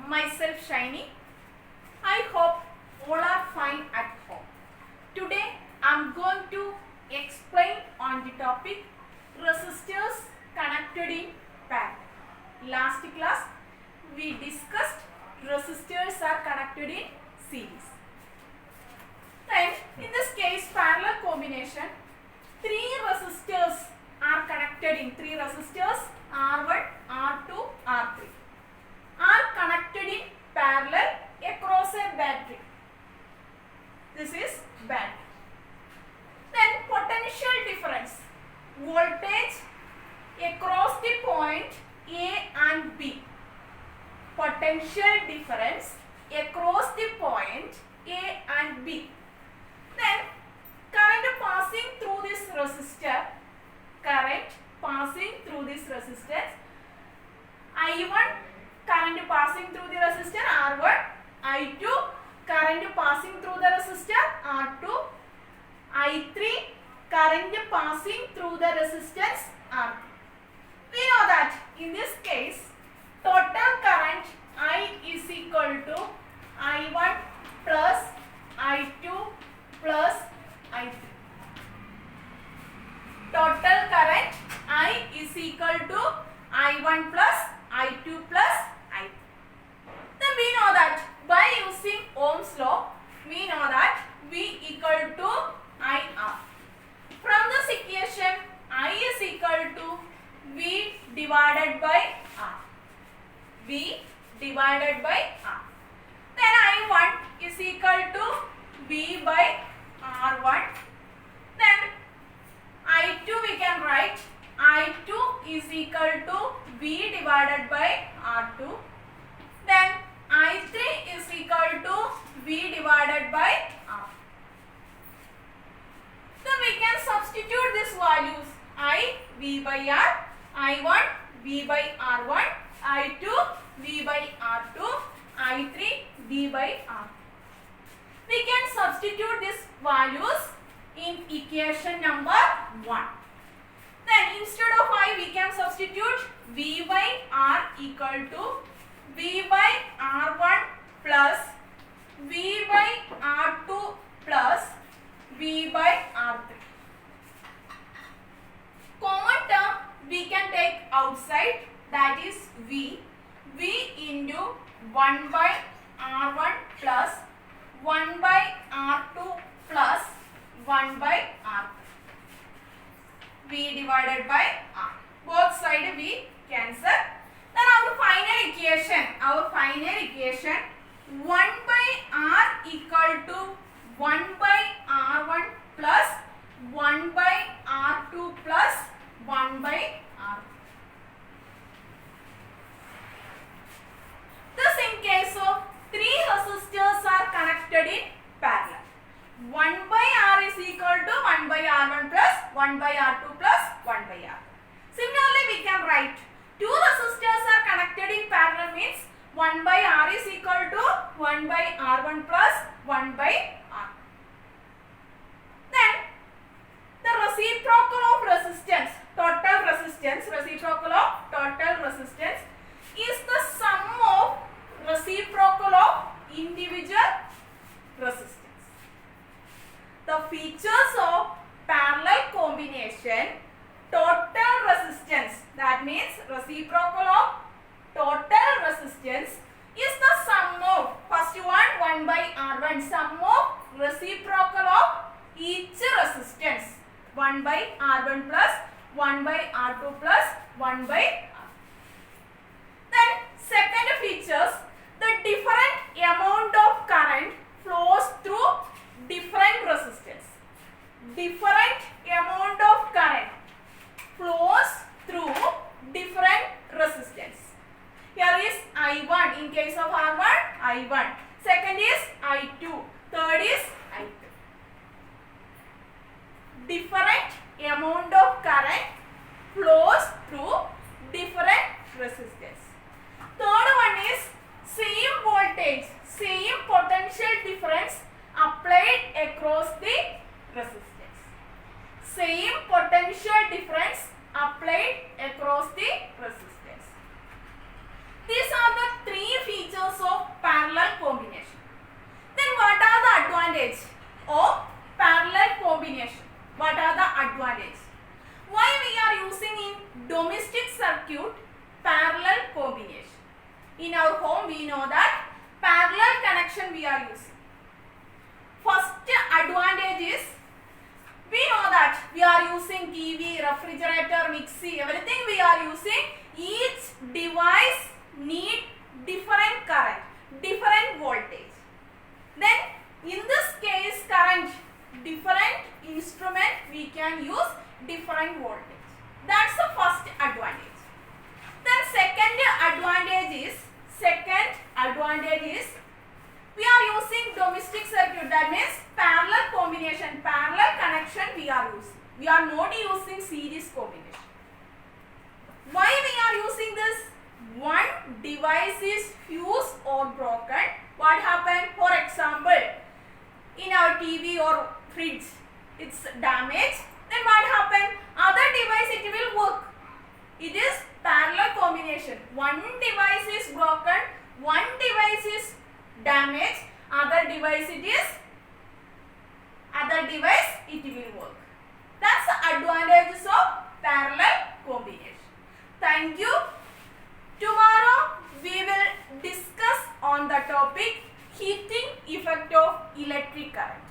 myself Shiny. I hope all are fine at home. Today I am going to explain on the topic resistors connected in parallel. Last class we discussed resistors are connected in series. Then in this case parallel combination, three resistors are connected in R1, R2, R3 are connected in parallel across a battery. This is battery. Then potential difference, voltage across the point A and B. Potential difference across the point A and B. Then current passing through this resistor, I1 current passing through the resistor R1, I2 current passing through the resistor R2, I3 current passing through the resistance R3. We know that in this case total current I is equal to I1 plus I2 plus I3. Total current I is equal to I1 plus I2 plus I3. Then we know that by using Ohm's law, we know that V equal to IR. From this equation, I is equal to V divided by R. V divided by R. Then I1 is equal to V by R1. Then I2 we can write I2 is equal to V divided by R2. Then I3 is equal to V divided by R. Then we can substitute these values. I V by R, I1 V by R1, I2 V by R2, I3 V by R. We can substitute these values in equation number 1. Then instead of I we can substitute V by R equal to V by R1 plus V by R2 plus V by R3. Common term we can take outside, that is V into 1 by R1 plus 1 by R2 plus 1 by R3. V divided by R. Both sides we cancel. Then our final equation 1 by R equal to 1 by R1 plus 1 by R2 plus 1 by R. Thus in case of three resistors are connected in parallel, 1 by R is equal to 1 by R1 plus 1 by R2 plus 1 by R. Similarly, we can write two resistors are connected in parallel means 1 by R is equal to 1 by R1 plus 1 by R. Then the reciprocal of resistance, reciprocal of total resistance is the sum of reciprocal of individual resistance. The features of parallel combination, total resistance, that means reciprocal of total resistance is the sum of, first one 1 by R1, sum of reciprocal of each resistance, 1 by R1 plus 1 by R2 plus 1 by R. Then second features, the different amount of current flows through different resistance. Different amount of current flows through different resistance. Here is I1 in case of R1, I1. Second is I2. Third is I2. Different amount of current flows through different resistance. Third one is same voltage, same potential difference applied across the resistance. Same potential difference applied across the resistance. These are the three features So we know that parallel connection we are using. First advantage is, we know that we are using TV, refrigerator, mixie, everything we are using. Each device need different current, different voltage. Then in this case current, different instrument we can use different voltage. That's the first advantage. Then second advantage is we are using domestic circuit, that means parallel combination, parallel connection we are using. We are not using series combination. Why we are using this? One device is fused or broken. What happened? For example, in our TV or fridge, it's damaged. Then what happened? Other device it will work. It is parallel combination. One device is broken, one device is damaged, other device it will work. That's the advantages of parallel combination. Thank you. Tomorrow we will discuss on the topic heating effect of electric current.